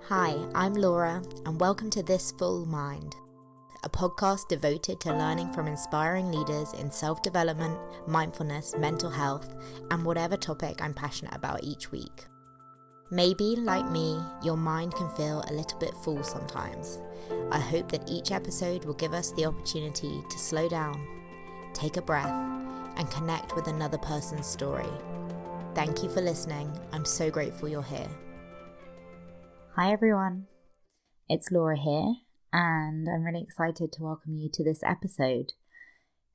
Hi, I'm Laura, and welcome to This Full Mind, a podcast devoted to learning from inspiring leaders in self-development, mindfulness, mental health, and whatever topic I'm passionate about each week. Maybe, like me, your mind can feel a little bit full sometimes. I hope that each episode will give us the opportunity to slow down, take a breath, and connect with another person's story. Thank you for listening. I'm so grateful you're here. Hi everyone, it's Laura here, and I'm really excited to welcome you to this episode.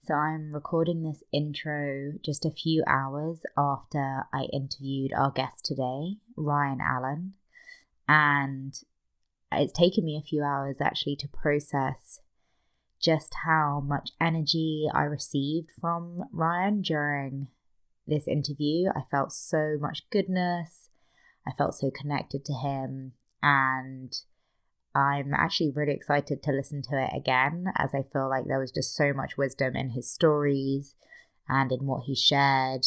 So I'm recording this intro just a few hours after I interviewed our guest today, Ryan Allen, and it's taken me a few hours actually to process just how much energy I received from Ryan during this interview. I felt so much goodness, I felt so connected to him. And I'm actually really excited to listen to it again, as I feel like there was just so much wisdom in his stories and in what he shared.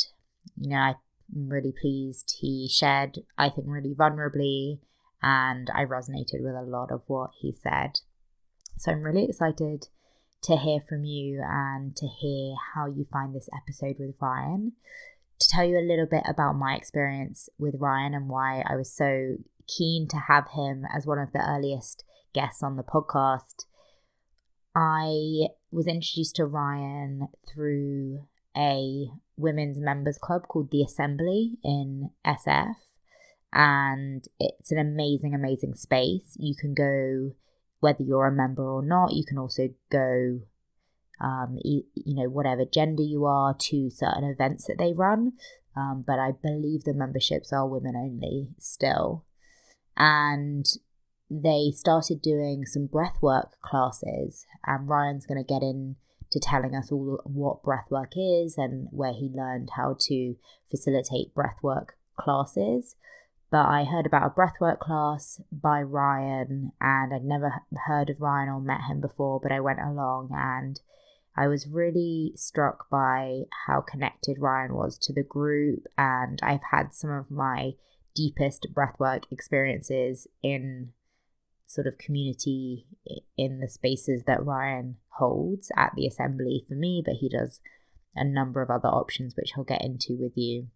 You know, I'm really pleased he shared, I think, really vulnerably, and I resonated with a lot of what he said. So I'm really excited to hear from you and to hear how you find this episode with Ryan. To tell you a little bit about my experience with Ryan and why I was so keen to have him as one of the earliest guests on the podcast. I was introduced to Ryan through a women's members club called The Assembly in SF, and it's an amazing space. You can go whether you're a member or not. You can also go whatever gender you are, to certain events that they run, but I believe the memberships are women only still. And they started doing some breathwork classes, and Ryan's going to get into telling us all what breathwork is and where he learned how to facilitate breathwork classes. But I heard about a breathwork class by Ryan, and I'd never heard of Ryan or met him before, but I went along and I was really struck by how connected Ryan was to the group, and I've had some of my deepest breathwork experiences in sort of community in the spaces that Ryan holds at the Assembly for me, but he does a number of other options which he'll get into with you.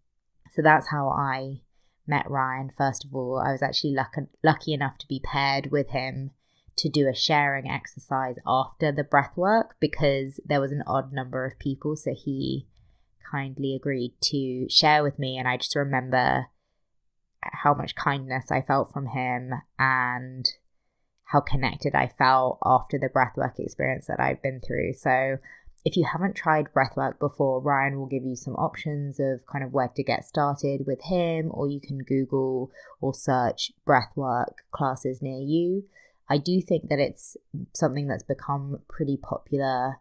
So that's how I met Ryan. First of all, I was actually lucky enough to be paired with him to do a sharing exercise after the breathwork, because there was an odd number of people, so he kindly agreed to share with me, and I just remember how much kindness I felt from him and how connected I felt after the breathwork experience that I've been through. So if you haven't tried breathwork before, Ryan will give you some options of kind of where to get started with him, or you can Google or search breathwork classes near you. I do think that it's something that's become pretty popular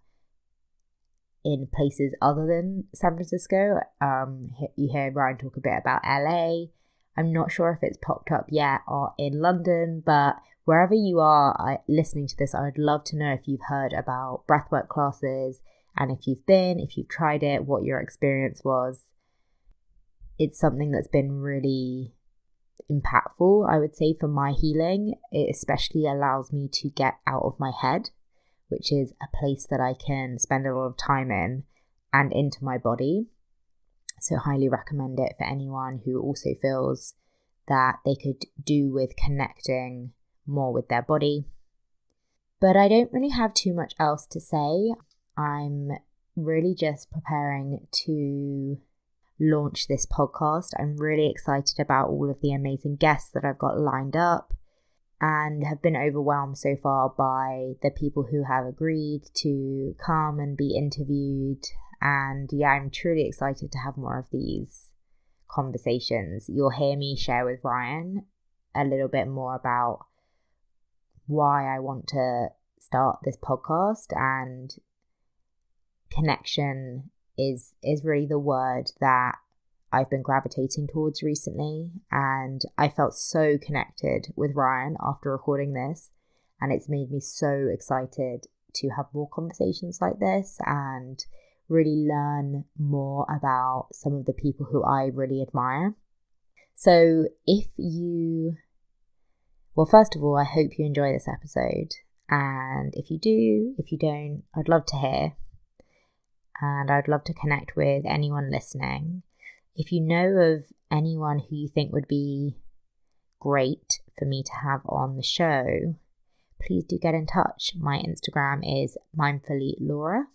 in places other than San Francisco. You hear Ryan talk a bit about LA. I'm not sure if it's popped up yet or in London, but wherever you are listening to this, I would love to know if you've heard about breathwork classes, and if you've tried it, what your experience was. It's something that's been really impactful, I would say, for my healing. It especially allows me to get out of my head, which is a place that I can spend a lot of time in, and into my body. So highly recommend it for anyone who also feels that they could do with connecting more with their body. But I don't really have too much else to say. I'm really just preparing to launch this podcast. I'm really excited about all of the amazing guests that I've got lined up, and have been overwhelmed so far by the people who have agreed to come and be interviewed. And yeah, I'm truly excited to have more of these conversations. You'll hear me share with Ryan a little bit more about why I want to start this podcast, and connection is really the word that I've been gravitating towards recently. And I felt so connected with Ryan after recording this, and it's made me so excited to have more conversations like this and really learn more about some of the people who I really admire. So if you Well, first of all, I hope you enjoy this episode. And if you do, if you don't, I'd love to hear. And I'd love to connect with anyone listening. If you know of anyone who you think would be great for me to have on the show, please do get in touch. My Instagram is mindfullylaura,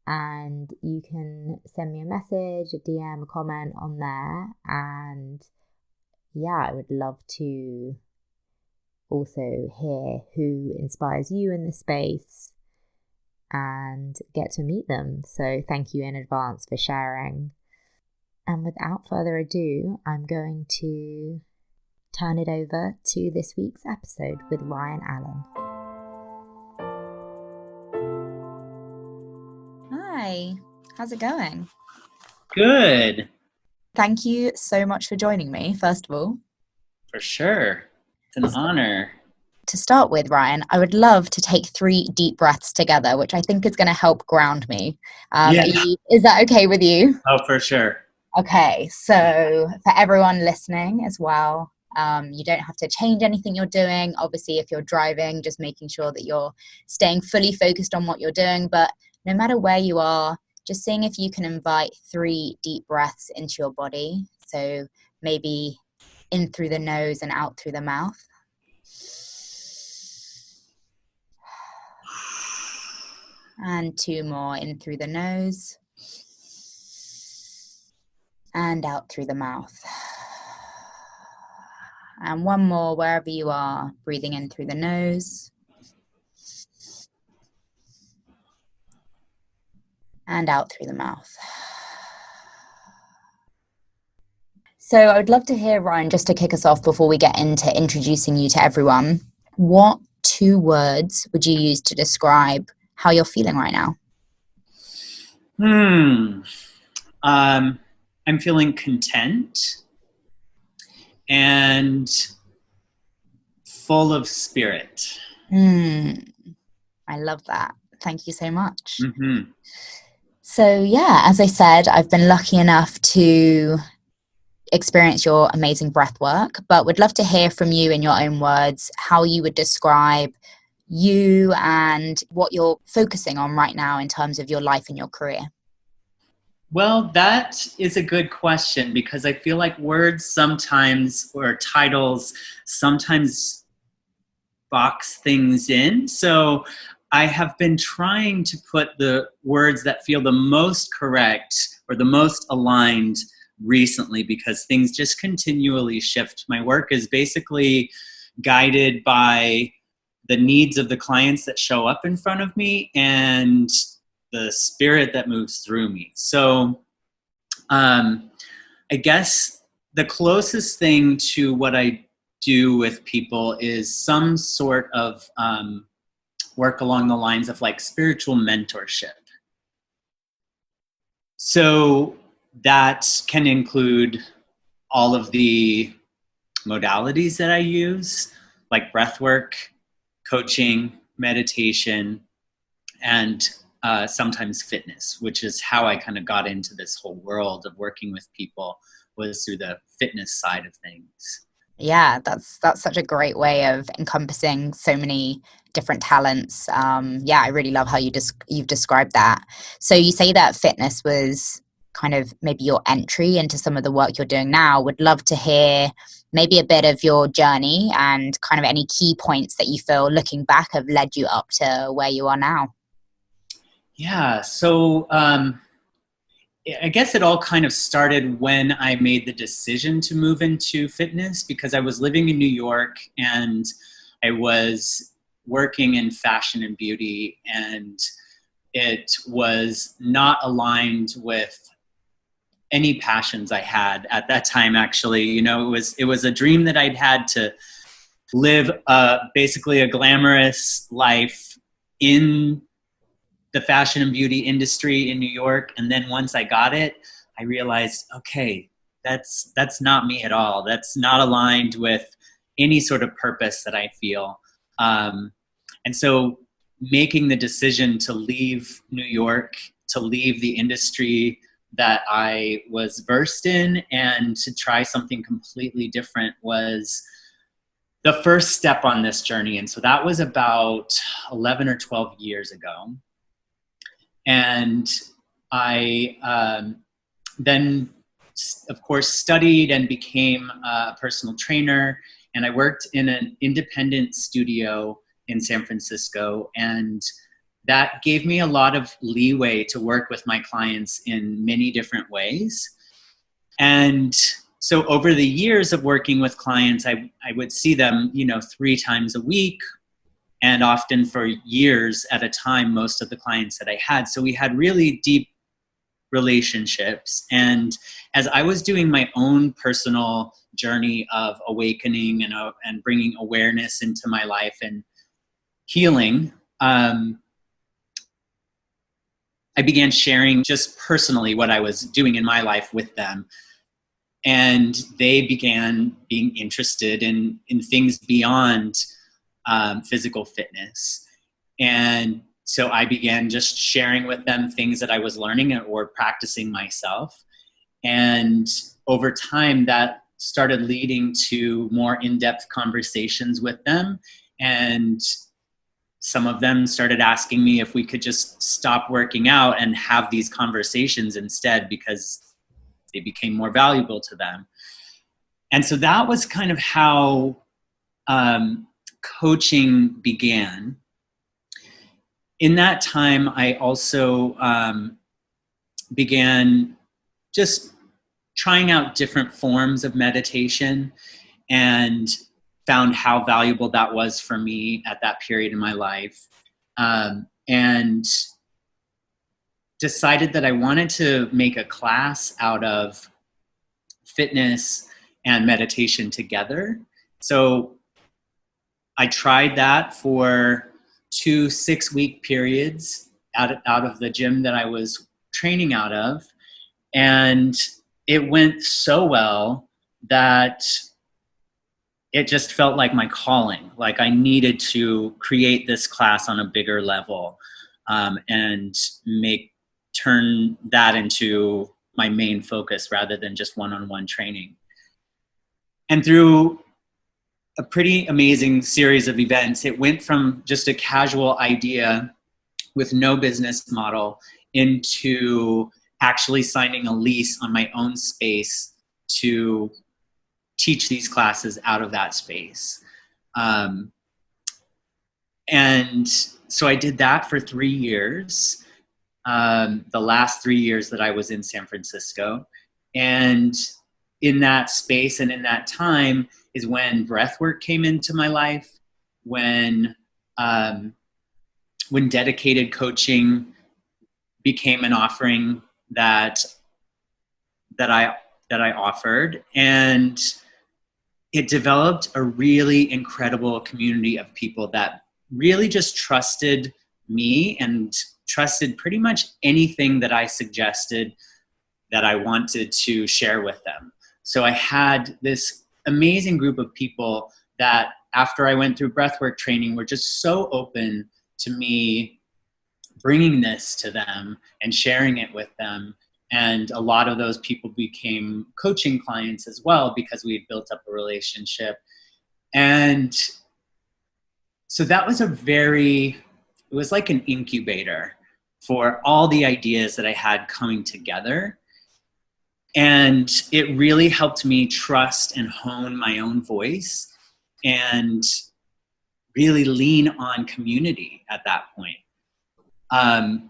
and you can send me a message, a DM, a comment on there. And yeah, I would love to also hear who inspires you in this space and get to meet them. So thank you in advance for sharing. And without further ado, I'm going to turn it over to this week's episode with Ryan Allen. Hi, how's it going? Good. Thank you so much for joining me, first of all. For sure. It's an honor. To start with, Ryan, I would love to take 3 deep breaths together, which I think is going to help ground me. Is that okay with you? Oh, for sure. Okay, so for everyone listening as well, you don't have to change anything you're doing. Obviously, if you're driving, just making sure that you're staying fully focused on what you're doing. But no matter where you are, just seeing if you can invite 3 deep breaths into your body. So maybe in through the nose and out through the mouth. And 2 more, in through the nose and out through the mouth. And 1 more wherever you are, breathing in through the nose and out through the mouth. So I would love to hear, Ryan, just to kick us off before we get into introducing you to everyone, what 2 words would you use to describe how you're feeling right now? I'm feeling content and full of spirit. I love that. Thank you so much. Mm-hmm. So yeah, as I said, I've been lucky enough to experience your amazing breath work, but would love to hear from you in your own words how you would describe you and what you're focusing on right now in terms of your life and your career. Well, that is a good question because I feel like words sometimes, or titles, sometimes box things in. So I have been trying to put the words that feel the most correct or the most aligned recently because things just continually shift. My work is basically guided by the needs of the clients that show up in front of me and the spirit that moves through me. So I guess the closest thing to what I do with people is some sort of work along the lines of like spiritual mentorship. So that can include all of the modalities that I use, like breathwork, coaching, meditation, and sometimes fitness, which is how I kind of got into this whole world of working with people, was through the fitness side of things. Yeah, that's such a great way of encompassing so many different talents. Yeah, I really love how you've described that. So you say that fitness was kind of maybe your entry into some of the work you're doing now. Would love to hear maybe a bit of your journey and kind of any key points that you feel looking back have led you up to where you are now. Yeah, so I guess it all kind of started when I made the decision to move into fitness because I was living in New York and I was working in fashion and beauty, and it was not aligned with any passions I had at that time. Actually, you know, it was a dream that I'd had to live basically a glamorous life in the fashion and beauty industry in New York. And then once I got it, I realized, okay, that's not me at all. That's not aligned with any sort of purpose that I feel. And so making the decision to leave New York, to leave the industry that I was versed in and to try something completely different was the first step on this journey. And so that was about 11 or 12 years ago. And I then, of course, studied and became a personal trainer. And I worked in an independent studio in San Francisco. And that gave me a lot of leeway to work with my clients in many different ways. And so over the years of working with clients, I would see them, 3 times a week, and often for years at a time, most of the clients that I had. So we had really deep relationships. And as I was doing my own personal journey of awakening and bringing awareness into my life and healing, I began sharing just personally what I was doing in my life with them. And they began being interested in things beyond physical fitness. And so I began just sharing with them things that I was learning or practicing myself. And over time, that started leading to more in-depth conversations with them. And some of them started asking me if we could just stop working out and have these conversations instead, because they became more valuable to them. And so that was kind of how coaching began. In that time, I also began just trying out different forms of meditation, and found how valuable that was for me at that period in my life, and decided that I wanted to make a class out of fitness and meditation together. So I tried that for 2 6-week periods out of the gym that I was training out of. And it went so well that it just felt like my calling. Like I needed to create this class on a bigger level, and turn that into my main focus rather than just one-on-one training. And through a pretty amazing series of events, it went from just a casual idea with no business model into actually signing a lease on my own space to teach these classes out of that space. And so I did that for 3 years, the last 3 years that I was in San Francisco. And in that space and in that time is when breathwork came into my life, when dedicated coaching became an offering that I offered, and it developed a really incredible community of people that really just trusted me and trusted pretty much anything that I suggested that I wanted to share with them. So I had this amazing group of people that after I went through breathwork training were just so open to me bringing this to them and sharing it with them. And a lot of those people became coaching clients as well because we had built up a relationship. And so that was it was like an incubator for all the ideas that I had coming together. And it really helped me trust and hone my own voice and really lean on community at that point. And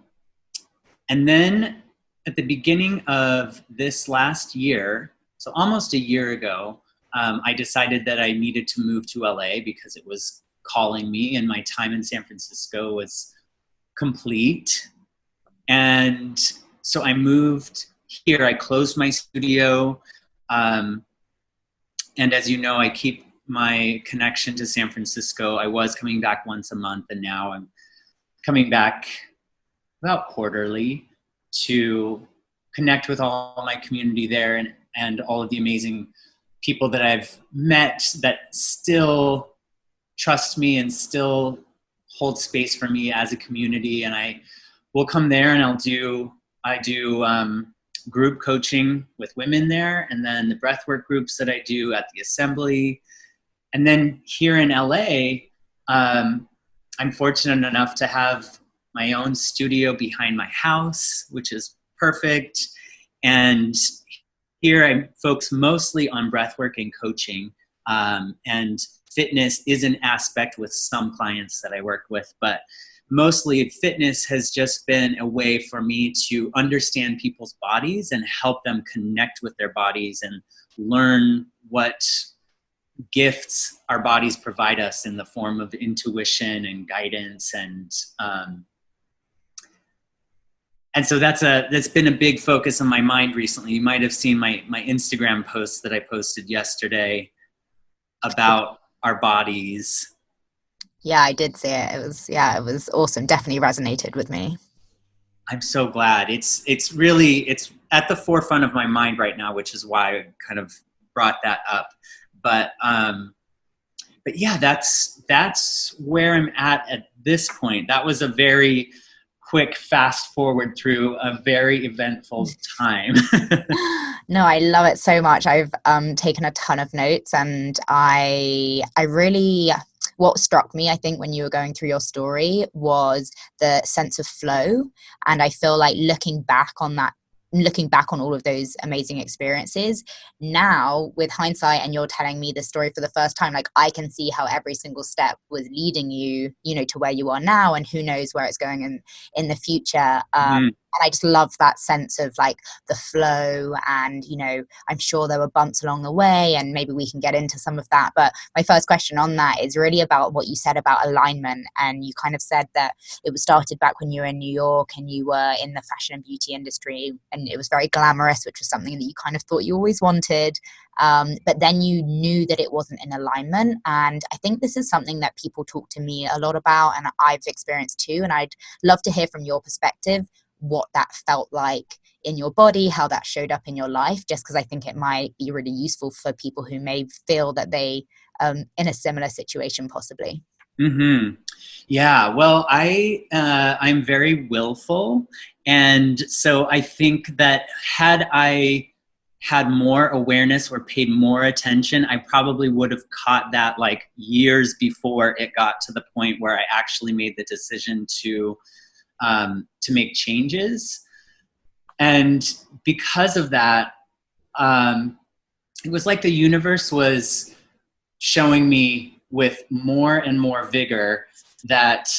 then at the beginning of this last year, so almost a year ago, I decided that I needed to move to LA because it was calling me and my time in San Francisco was complete. And so I moved here. I closed my studio. And as you know, I keep my connection to San Francisco. I was coming back once a month, and now I'm coming back about quarterly to connect with all my community there and all of the amazing people that I've met that still trust me and still hold space for me as a community. And I will come there and I do group coaching with women there, and then the breathwork groups that I do at the assembly. And then here in LA, I'm fortunate enough to have my own studio behind my house, which is perfect. And here I focus mostly on breathwork and coaching. And fitness is an aspect with some clients that I work with, but mostly fitness has just been a way for me to understand people's bodies and help them connect with their bodies and learn what gifts our bodies provide us in the form of intuition and guidance. And so that's been a big focus on my mind recently. You might have seen my Instagram post that I posted yesterday about our bodies. Yeah, I did see it. It was awesome. Definitely resonated with me. I'm so glad. It's really, it's at the forefront of my mind right now, which is why I kind of brought that up. But yeah, that's where I'm at this point. That was a very quick fast forward through a very eventful time. No, I love it so much. I've taken a ton of notes, and I really, what struck me, I think, when you were going through your story was the sense of flow. And I feel like looking back on all of those amazing experiences now with hindsight, and you're telling me the story for the first time, like I can see how every single step was leading you, to where you are now, and who knows where it's going in the future. Mm-hmm. And I just love that sense of like the flow, and I'm sure there were bumps along the way, and maybe we can get into some of that. But my first question on that is really about what you said about alignment. And you kind of said that it was started back when you were in New York and you were in the fashion and beauty industry, and it was very glamorous, which was something that you kind of thought you always wanted. But then you knew that it wasn't in alignment. And I think this is something that people talk to me a lot about, and I've experienced too. And I'd love to hear from your perspective what that felt like in your body, how that showed up in your life, just because I think it might be really useful for people who may feel that they in a similar situation possibly. Mm-hmm. Yeah, well, I'm very willful, and so I think that had I had more awareness or paid more attention, I probably would have caught that like years before it got to the point where I actually made the decision to make changes. And because of that, it was like the universe was showing me with more and more vigor that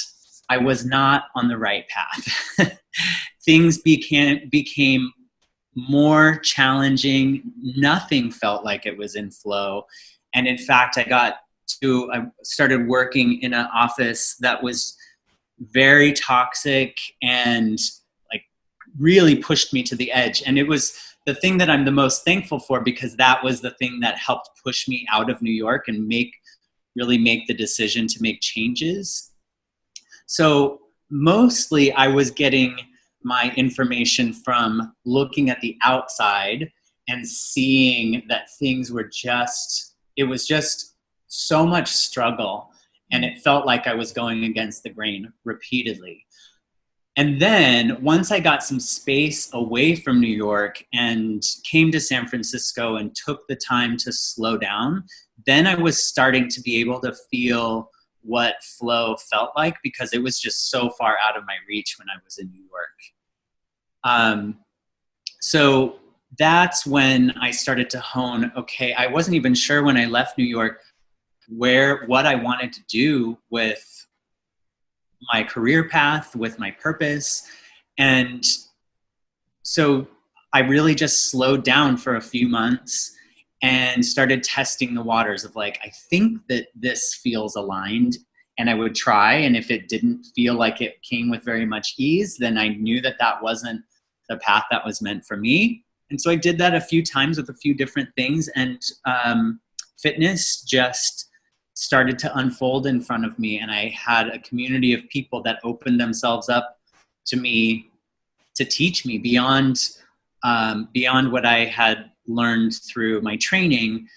I was not on the right path. Things became more challenging. Nothing felt like it was in flow. And in fact, I started working in an office that was very toxic and like really pushed me to the edge. And it was the thing that I'm the most thankful for, because that was the thing that helped push me out of New York and really make the decision to make changes. So mostly I was getting my information from looking at the outside and seeing that it was just so much struggle, and it felt like I was going against the grain repeatedly. And then once I got some space away from New York and came to San Francisco and took the time to slow down, then I was starting to be able to feel what flow felt like, because it was just so far out of my reach when I was in New York. So that's when I started to hone, okay, I wasn't even sure when I left New York what I wanted to do with my career path, with my purpose. And so I really just slowed down for a few months and started testing the waters of like, I think that this feels aligned, and I would try. And if it didn't feel like it came with very much ease, then I knew that that wasn't the path that was meant for me. And so I did that a few times with a few different things, and fitness just started to unfold in front of me. And I had a community of people that opened themselves up to me to teach me beyond what I had learned through my training.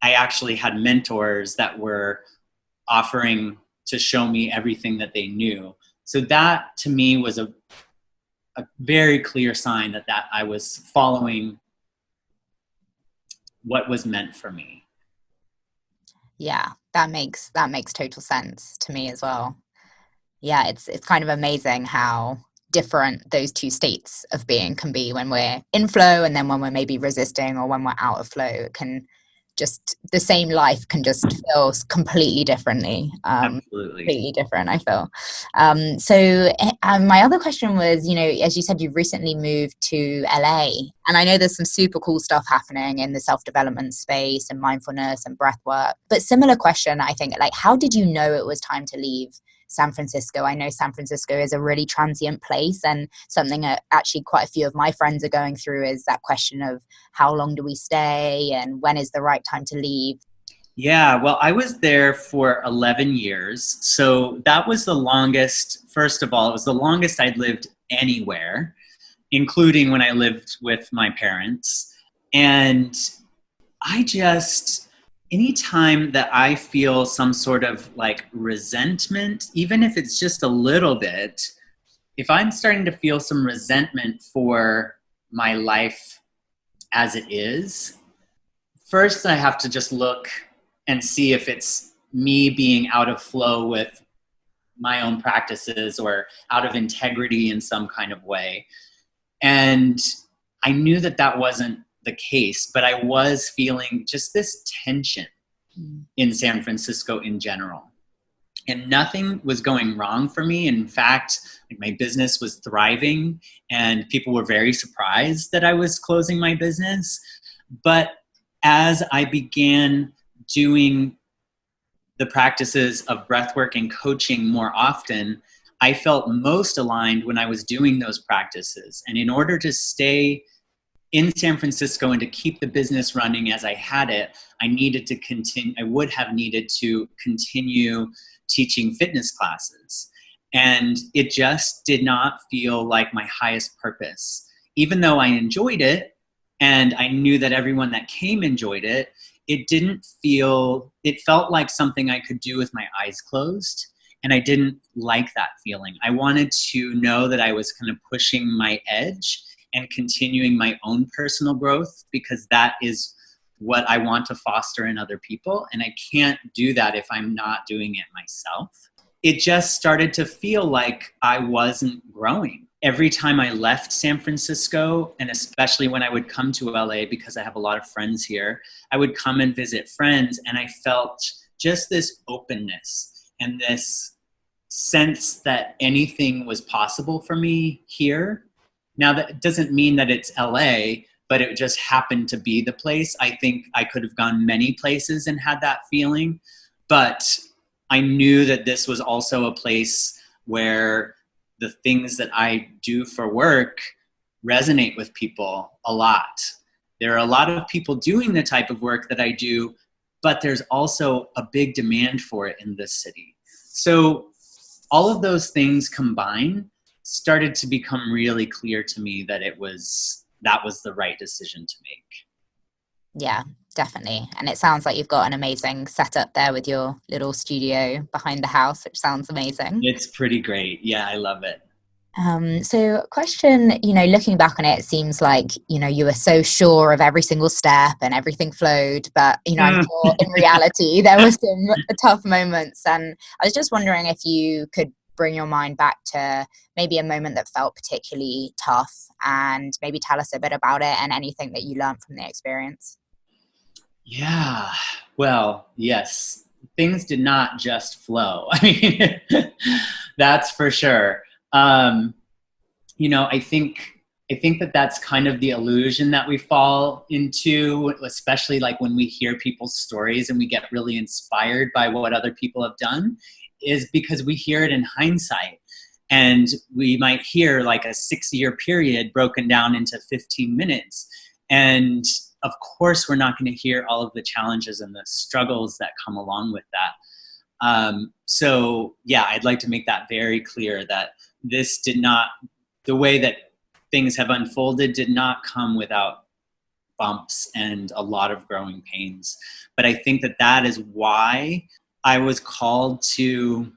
I actually had mentors that were offering to show me everything that they knew. So that to me was a very clear sign that I was following what was meant for me. Yeah, that makes total sense to me as well. Yeah, it's kind of amazing how different those two states of being can be when we're in flow and then when we're maybe resisting or when we're out of flow. It can just the same life can just feel completely differently. Absolutely. Completely different, I feel. My other question was, as you said, you've recently moved to LA, and I know there's some super cool stuff happening in the self-development space and mindfulness and breath work. But similar question, I think, like, how did you know it was time to leave San Francisco? I know San Francisco is a really transient place, and something that actually quite a few of my friends are going through is that question of how long do we stay and when is the right time to leave? Yeah, well, I was there for 11 years. So that was the longest, first of all, it was the longest I'd lived anywhere, including when I lived with my parents. And I just, anytime that I feel some sort of like resentment, even if it's just a little bit, if I'm starting to feel some resentment for my life as it is, first I have to just look and see if it's me being out of flow with my own practices or out of integrity in some kind of way. And I knew that that wasn't the case, but I was feeling just this tension in San Francisco in general. And nothing was going wrong for me. In fact, like, my business was thriving and people were very surprised that I was closing my business. But as I began doing the practices of breathwork and coaching more often, I felt most aligned when I was doing those practices. And in order to stay in San Francisco and to keep the business running as I had it, I would have needed to continue teaching fitness classes. And it just did not feel like my highest purpose. Even though I enjoyed it and I knew that everyone that came enjoyed it, it felt like something I could do with my eyes closed. And I didn't like that feeling. I wanted to know that I was kind of pushing my edge and continuing my own personal growth, because that is what I want to foster in other people. And I can't do that if I'm not doing it myself. It just started to feel like I wasn't growing. Every time I left San Francisco, and especially when I would come to LA because I have a lot of friends here, I would come and visit friends, and I felt just this openness and this sense that anything was possible for me here. Now, that doesn't mean that it's LA, but it just happened to be the place. I think I could have gone many places and had that feeling, but I knew that this was also a place where the things that I do for work resonate with people a lot. There are a lot of people doing the type of work that I do, but there's also a big demand for it in this city. So all of those things combined started to become really clear to me that that was the right decision to make. Yeah, definitely. And it sounds like you've got an amazing setup there with your little studio behind the house, which sounds amazing. It's pretty great. Yeah, I love it. So question, looking back on it, it seems like, you were so sure of every single step and everything flowed, but, I'm sure in reality, there were some tough moments. And I was just wondering if you could bring your mind back to maybe a moment that felt particularly tough and maybe tell us a bit about it and anything that you learned from the experience. Yeah, well, yes, things did not just flow. I mean, that's for sure. Um, I think that that's kind of the illusion that we fall into, especially like when we hear people's stories and we get really inspired by what other people have done, is because we hear it in hindsight. And we might hear like a 6-year period broken down into 15 minutes. And of course, we're not going to hear all of the challenges and the struggles that come along with that. So yeah, I'd like to make that very clear that the way that things have unfolded did not come without bumps and a lot of growing pains. But I think that that is why I was called to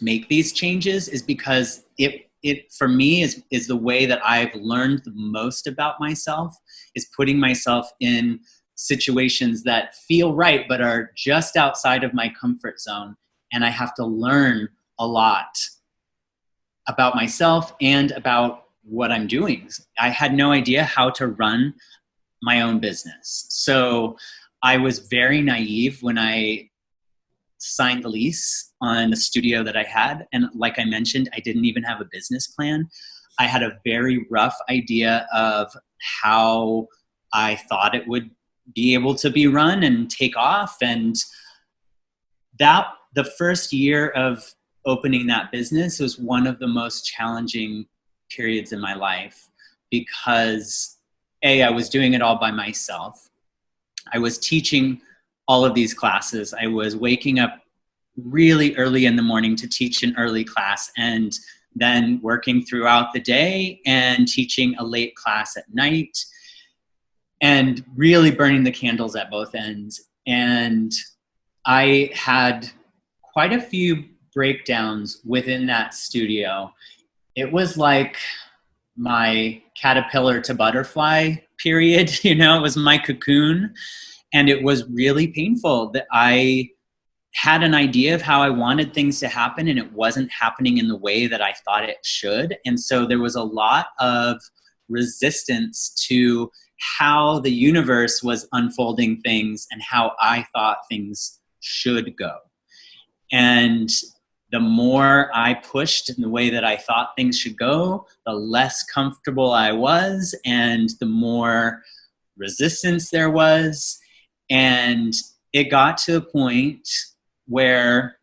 make these changes, is because it for me is the way that I've learned the most about myself, is putting myself in situations that feel right but are just outside of my comfort zone. And I have to learn a lot about myself and about what I'm doing. I had no idea how to run my own business. So I was very naive when I signed the lease on the studio that I had. And like I mentioned, I didn't even have a business plan. I had a very rough idea of how I thought it would be able to be run and take off. And that the first year of opening that business was one of the most challenging periods in my life, because I was doing it all by myself. I was teaching all of these classes. I was waking up really early in the morning to teach an early class, and then working throughout the day and teaching a late class at night, and really burning the candles at both ends. And I had quite a few breakdowns within that studio. It was like my caterpillar to butterfly period, it was my cocoon. And it was really painful that I had an idea of how I wanted things to happen, and it wasn't happening in the way that I thought it should. And so there was a lot of resistance to how the universe was unfolding things and how I thought things should go. And the more I pushed in the way that I thought things should go, the less comfortable I was, and the more resistance there was. And it got to a point where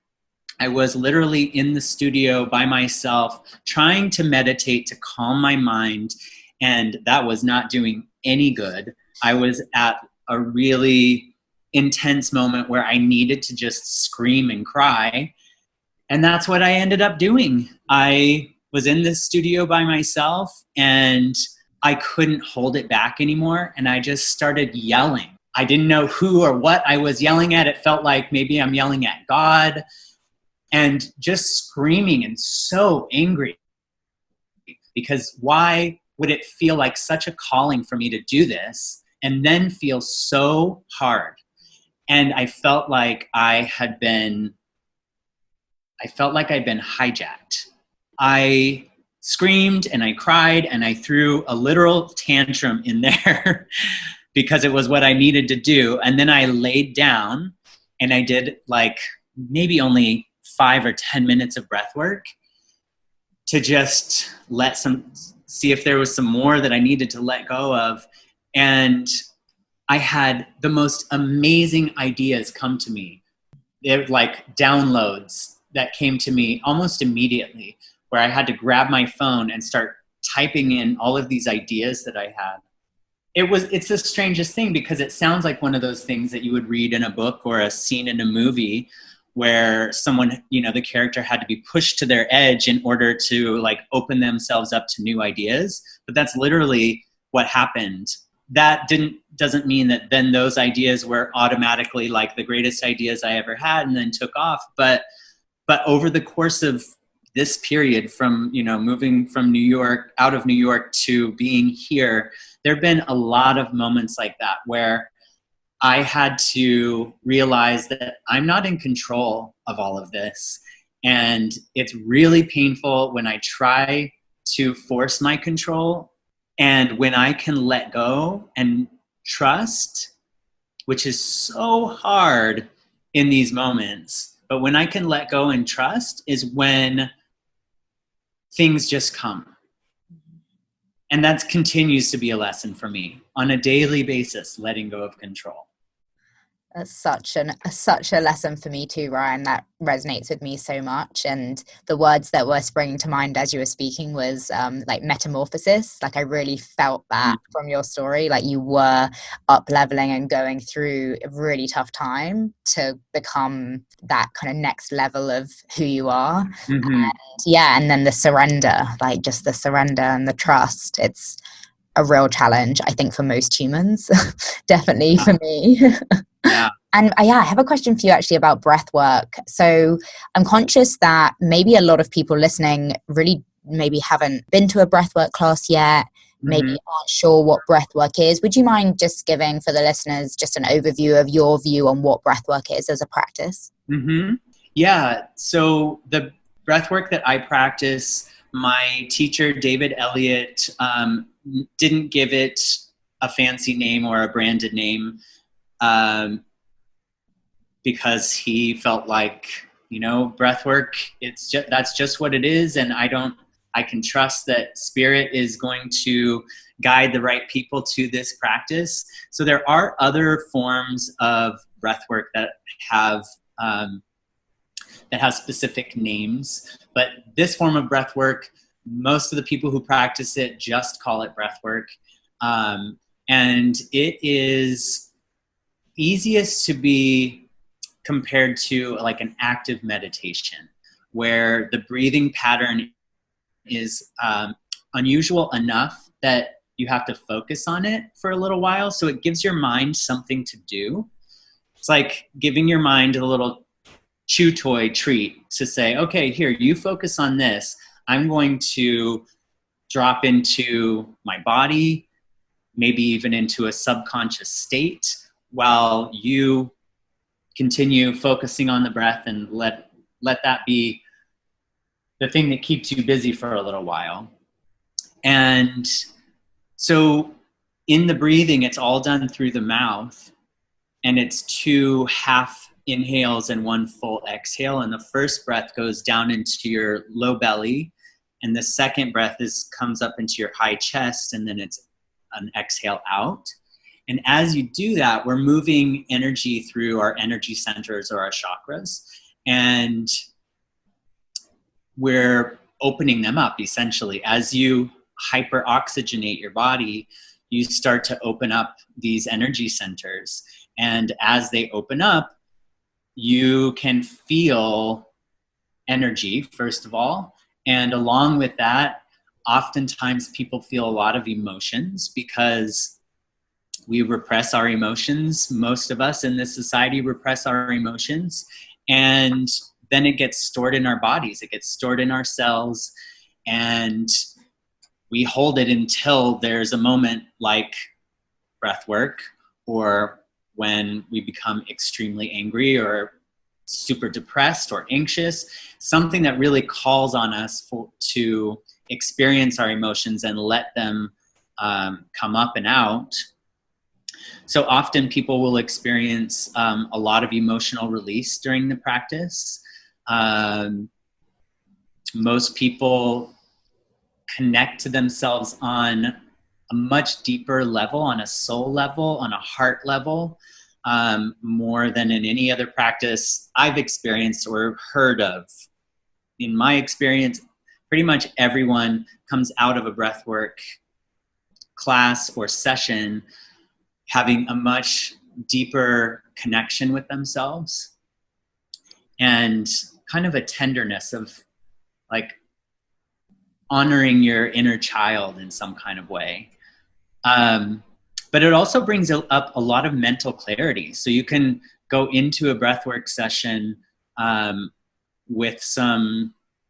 I was literally in the studio by myself, trying to meditate to calm my mind, and that was not doing any good. I was at a really intense moment where I needed to just scream and cry, and that's what I ended up doing. I was in the studio by myself, and I couldn't hold it back anymore, and I just started yelling. I didn't know who or what I was yelling at. It felt like maybe I'm yelling at God, and just screaming and so angry, because why would it feel like such a calling for me to do this and then feel so hard? And I felt like I'd been hijacked. I screamed and I cried and I threw a literal tantrum in there because it was what I needed to do. And then I laid down and I did like maybe only 5 or 10 minutes of breath work to just see if there was some more that I needed to let go of. And I had the most amazing ideas come to me. They're like downloads that came to me almost immediately, where I had to grab my phone and start typing in all of these ideas that I had. It's the strangest thing, because it sounds like one of those things that you would read in a book or a scene in a movie where someone, the character had to be pushed to their edge in order to like open themselves up to new ideas. But that's literally what happened. That doesn't mean that then those ideas were automatically like the greatest ideas I ever had and then took off. But over the course of this period, from moving from out of New York to being here, there have been a lot of moments like that where I had to realize that I'm not in control of all of this. And it's really painful when I try to force my control, and when I can let go and trust, which is so hard in these moments. But when I can let go and trust is when things just come. And that continues to be a lesson for me on a daily basis, letting go of control. That's such a lesson for me too, Ryan. That resonates with me so much. And the words that were springing to mind as you were speaking was like metamorphosis. Like I really felt that from your story. Like you were up leveling and going through a really tough time to become that kind of next level of who you are. Mm-hmm. And then the surrender, like just the surrender and the trust. It's a real challenge, I think, for most humans. Definitely for me. Yeah. And I have a question for you actually about breath work. So I'm conscious that maybe a lot of people listening really maybe haven't been to a breathwork class yet. maybe Mm-hmm. aren't sure what breathwork is, would you mind just giving for the listeners just an overview of your view on what breathwork is as a practice? Mm-hmm. Yeah. So the breath work that I practice, my teacher, David Elliott, didn't give it a fancy name or a branded name, um, because he felt like, breath work, that's just what it is. And I can trust that spirit is going to guide the right people to this practice. So there are other forms of breath work um, that have specific names, but this form of breath work, most of the people who practice it just call it breath work. And it is easiest to be compared to like an active meditation, where the breathing pattern is unusual enough that you have to focus on it for a little while. So it gives your mind something to do. It's like giving your mind a little chew toy treat to say, okay, here, you focus on this. I'm going to drop into my body, maybe even into a subconscious state, while you continue focusing on the breath, and let that be the thing that keeps you busy for a little while. And so in the breathing, it's all done through the mouth, and it's 2 half inhales and 1 full exhale. And the first breath goes down into your low belly, and the second breath comes up into your high chest, and then it's an exhale out. And as you do that, we're moving energy through our energy centers or our chakras, and we're opening them up essentially. As you hyperoxygenate your body, you start to open up these energy centers. And as they open up, you can feel energy, first of all. And along with that, oftentimes people feel a lot of emotions because we repress our emotions. Most of us in this society repress our emotions. And then it gets stored in our bodies. It gets stored in our cells. And we hold it until there's a moment like breath work, or when we become extremely angry or super depressed or anxious, something that really calls on us to experience our emotions and let them come up and out. So often people will experience a lot of emotional release during the practice. Most people connect to themselves on a much deeper level, on a soul level, on a heart level, more than in any other practice I've experienced or heard of. In my experience, pretty much everyone comes out of a breathwork class or session having a much deeper connection with themselves, and kind of a tenderness of like honoring your inner child in some kind of way. But it also brings up a lot of mental clarity. So you can go into a breathwork session with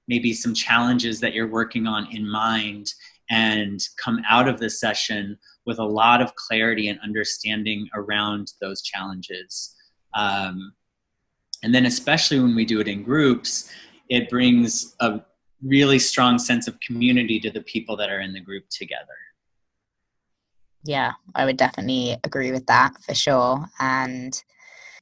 maybe some challenges that you're working on in mind, and come out of the session with a lot of clarity and understanding around those challenges. And then especially when we do it in groups, it brings a really strong sense of community to the people that are in the group together. Yeah, I would definitely agree with that for sure. And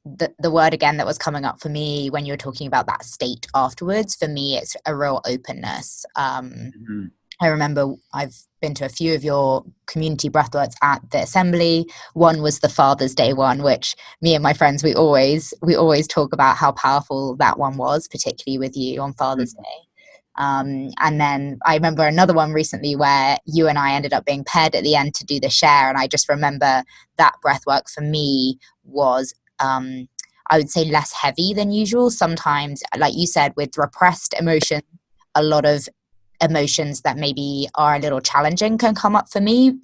the word again that was coming up for me when you were talking about that state afterwards, for me, it's a real openness. Mm-hmm. I remember I've been to a few of your community breathworks at the assembly. One was the Father's Day one, which me and my friends, we always talk about how powerful that one was, particularly with you on Father's Mm-hmm. Day. And then I remember another one recently where you and I ended up being paired at the end to do the share. And I just remember that breathwork for me was, I would say, less heavy than usual. Sometimes, like you said, with repressed emotion, a lot of emotions that maybe are a little challenging can come up for me.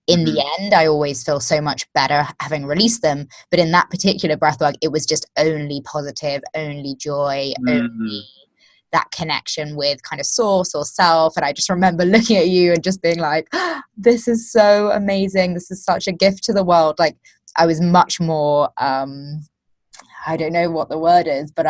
In Mm-hmm. the end, I always feel so much better having released them. But in that particular breathwork, it was just only positive, only joy, only Mm-hmm. that connection with kind of source or self. And I just remember looking at you and just being like, oh, this is so amazing. This is such a gift to the world. Like, I was much more, I don't know what the word is, but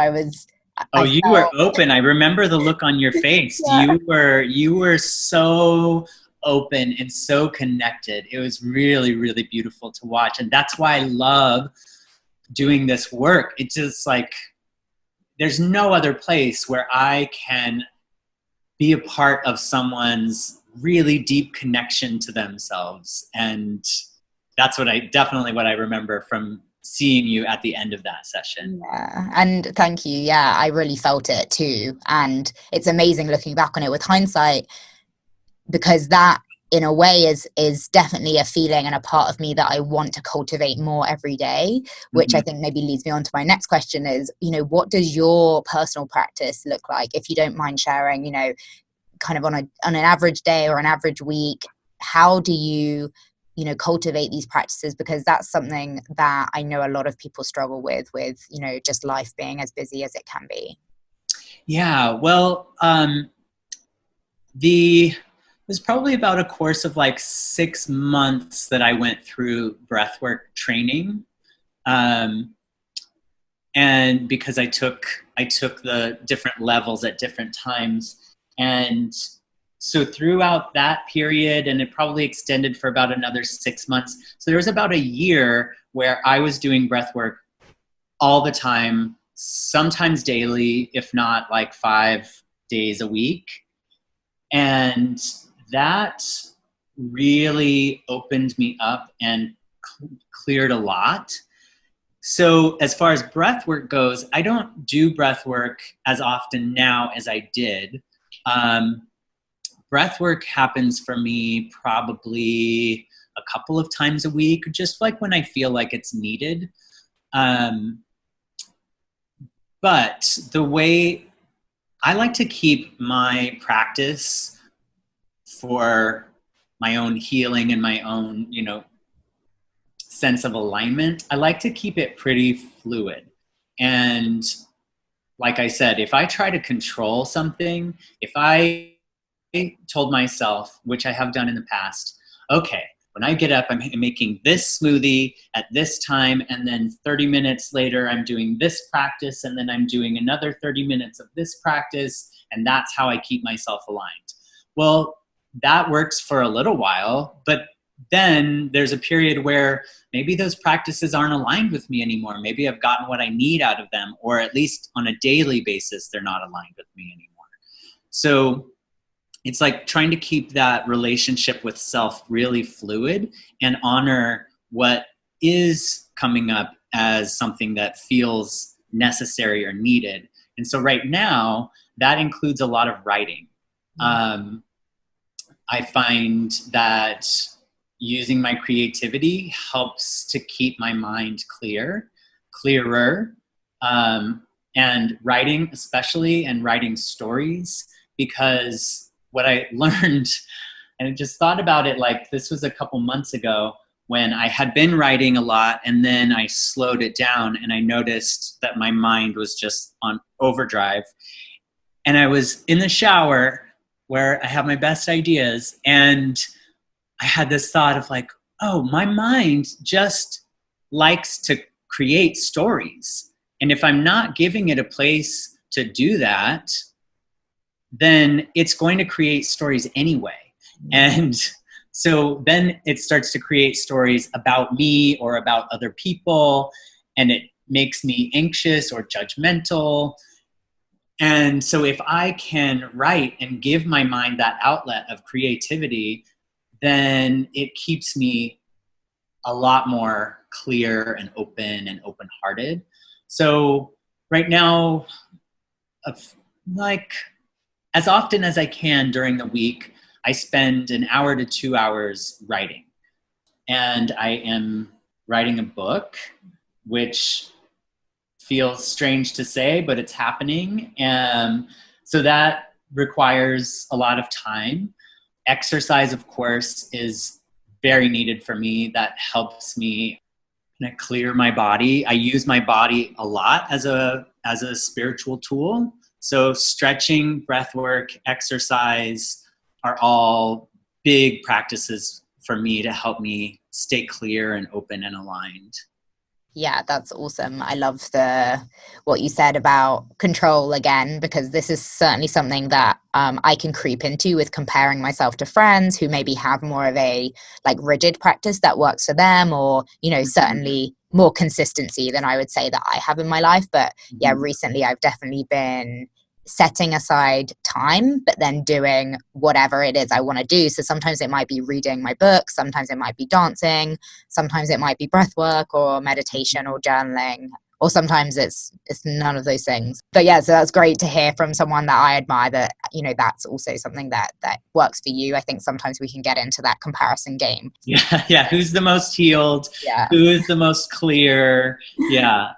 Oh, I you felt, were open. I remember the look on your face. yeah. You were so open and so connected. It was really, really beautiful to watch. And that's why I love doing this work. It's just like, there's no other place where I can be a part of someone's really deep connection to themselves. And that's what I remember from seeing you at the end of that session. Yeah, and thank you. Yeah, I really felt it too. And it's amazing looking back on it with hindsight, because that in a way is definitely a feeling and a part of me that I want to cultivate more every day, which I think maybe leads me on to my next question is, what does your personal practice look like? If you don't mind sharing, kind of on an average day or an average week, how do you cultivate these practices? Because that's something that I know a lot of people struggle with just life being as busy as it can be. Yeah, well, it was probably about a course of like 6 months that I went through breathwork training. And because I took the different levels at different times. And so throughout that period, and it probably extended for about another 6 months. So there was about a year where I was doing breath work all the time, sometimes daily, if not like 5 days a week. And that really opened me up and cleared a lot. So as far as breath work goes, I don't do breath work as often now as I did. Breath work happens for me probably a couple of times a week, just like when I feel like it's needed. But the way I like to keep my practice for my own healing and my own, sense of alignment, I like to keep it pretty fluid. And like I said, if I try to control something, if I told myself, which I have done in the past, okay, when I get up, I'm making this smoothie at this time, and then 30 minutes later, I'm doing this practice, and then I'm doing another 30 minutes of this practice, and that's how I keep myself aligned. Well, that works for a little while, but then there's a period where maybe those practices aren't aligned with me anymore. Maybe I've gotten what I need out of them, or at least on a daily basis, they're not aligned with me anymore. So it's like trying to keep that relationship with self really fluid and honor what is coming up as something that feels necessary or needed. And so right now, that includes a lot of writing. I find that using my creativity helps to keep my mind clearer, and writing especially, and writing stories, because what I learned, and I just thought about it, like this was a couple months ago when I had been writing a lot, and then I slowed it down and I noticed that my mind was just on overdrive. And I was in the shower where I have my best ideas, and I had this thought of like, oh, my mind just likes to create stories. And if I'm not giving it a place to do that, then it's going to create stories anyway. And so then it starts to create stories about me or about other people, and it makes me anxious or judgmental. And so if I can write and give my mind that outlet of creativity, then it keeps me a lot more clear and open-hearted. So right now, like as often as I can during the week, I spend an hour to 2 hours writing. And I am writing a book, which feels strange to say, but it's happening. And so that requires a lot of time. Exercise, of course, is very needed for me. That helps me kind of clear my body. I use my body a lot as a spiritual tool. So stretching, breath work, exercise are all big practices for me to help me stay clear and open and aligned. Yeah, that's awesome. I love what you said about control again, because this is certainly something that I can creep into with comparing myself to friends who maybe have more of a like rigid practice that works for them, or, you know, certainly more consistency than I would say that I have in my life. But yeah, recently I've definitely been setting aside time, but then doing whatever it is I want to do. So sometimes it might be reading my book, sometimes it might be dancing, sometimes it might be breath work or meditation or journaling, or sometimes it's none of those things. But yeah, so that's great to hear from someone that I admire that, you know, that's also something that works for you. I think sometimes we can get into that comparison game. Yeah. Who's the most healed? Yeah. Who is the most clear? Yeah.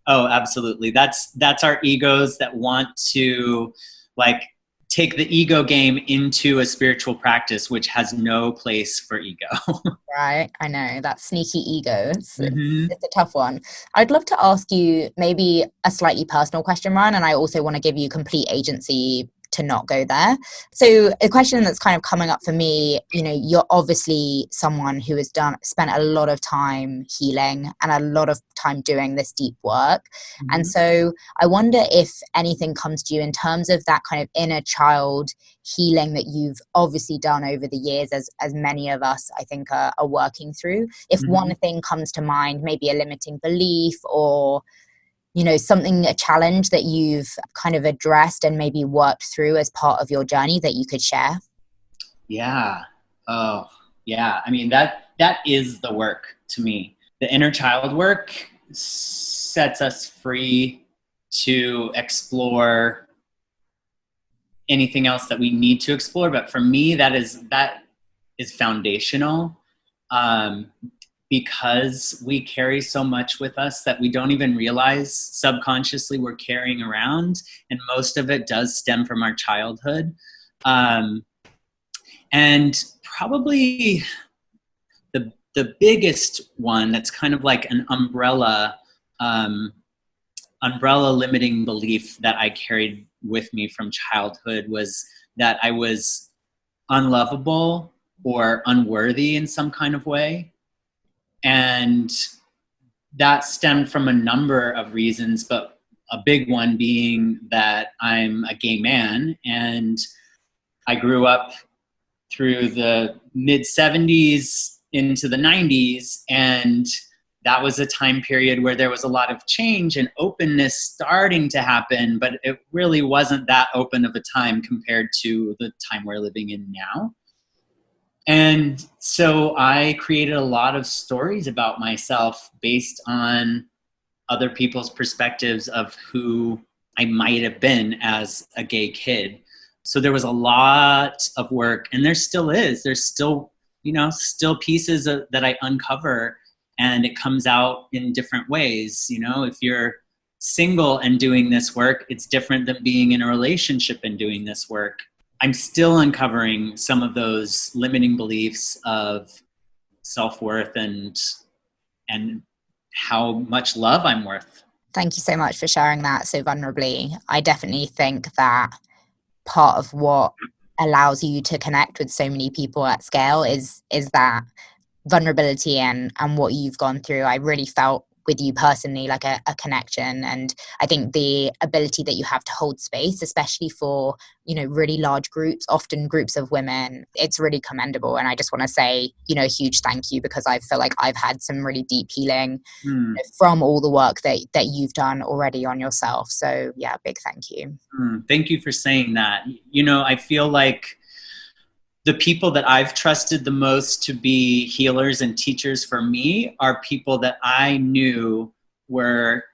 Oh, absolutely. That's our egos that want to like take the ego game into a spiritual practice, which has no place for ego. Right. I know that sneaky ego. It's Mm-hmm. a tough one. I'd love to ask you maybe a slightly personal question, Ryan, and I also want to give you complete agency to not go there. So a question that's kind of coming up for me, you know, you're obviously someone who has spent a lot of time healing and a lot of time doing this deep work. Mm-hmm. And so I wonder if anything comes to you in terms of that kind of inner child healing that you've obviously done over the years, as many of us I think are working through. If one thing comes to mind, maybe a limiting belief or, you know, something, a challenge that you've kind of addressed and maybe worked through as part of your journey that you could share. Yeah. Oh, yeah. I mean, that is the work to me. The inner child work sets us free to explore anything else that we need to explore. But for me, that is foundational, because we carry so much with us that we don't even realize subconsciously we're carrying around. And most of it does stem from our childhood. And probably the biggest one that's kind of like an umbrella limiting belief that I carried with me from childhood was that I was unlovable or unworthy in some kind of way. And that stemmed from a number of reasons, but a big one being that I'm a gay man, and I grew up through the mid 70s into the 90s, and that was a time period where there was a lot of change and openness starting to happen, but it really wasn't that open of a time compared to the time we're living in now. And so I created a lot of stories about myself based on other people's perspectives of who I might have been as a gay kid. So there was a lot of work, and there still is. There's still, still pieces that I uncover, and it comes out in different ways. You know, if you're single and doing this work, it's different than being in a relationship and doing this work. I'm still uncovering some of those limiting beliefs of self-worth and how much love I'm worth. Thank you so much for sharing that so vulnerably. I definitely think that part of what allows you to connect with so many people at scale is that vulnerability and what you've gone through. I really felt with you personally like a connection, and I think the ability that you have to hold space, especially for, you know, really large groups, often groups of women, it's really commendable. And I just want to say, you know, a huge thank you, because I feel like I've had some really deep healing from all the work that you've done already on yourself. So yeah, big thank you. Thank you for saying that. You know, I feel like the people that I've trusted the most to be healers and teachers for me are people that I knew were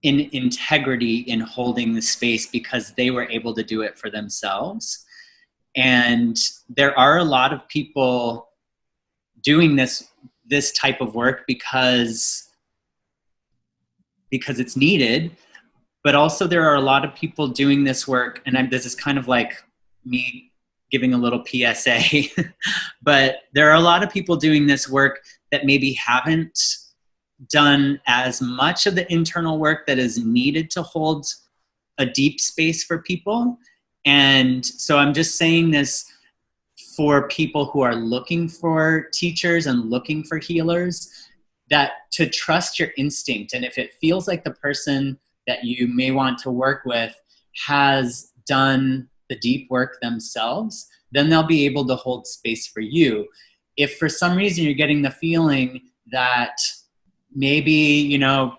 in integrity in holding the space because they were able to do it for themselves. And there are a lot of people doing this type of work because it's needed, but also there are a lot of people doing this work, and this is kind of like me giving a little PSA, but there are a lot of people doing this work that maybe haven't done as much of the internal work that is needed to hold a deep space for people. And so I'm just saying this for people who are looking for teachers and looking for healers, that to trust your instinct. And if it feels like the person that you may want to work with has done the deep work themselves, then they'll be able to hold space for you. If for some reason you're getting the feeling that maybe, you know,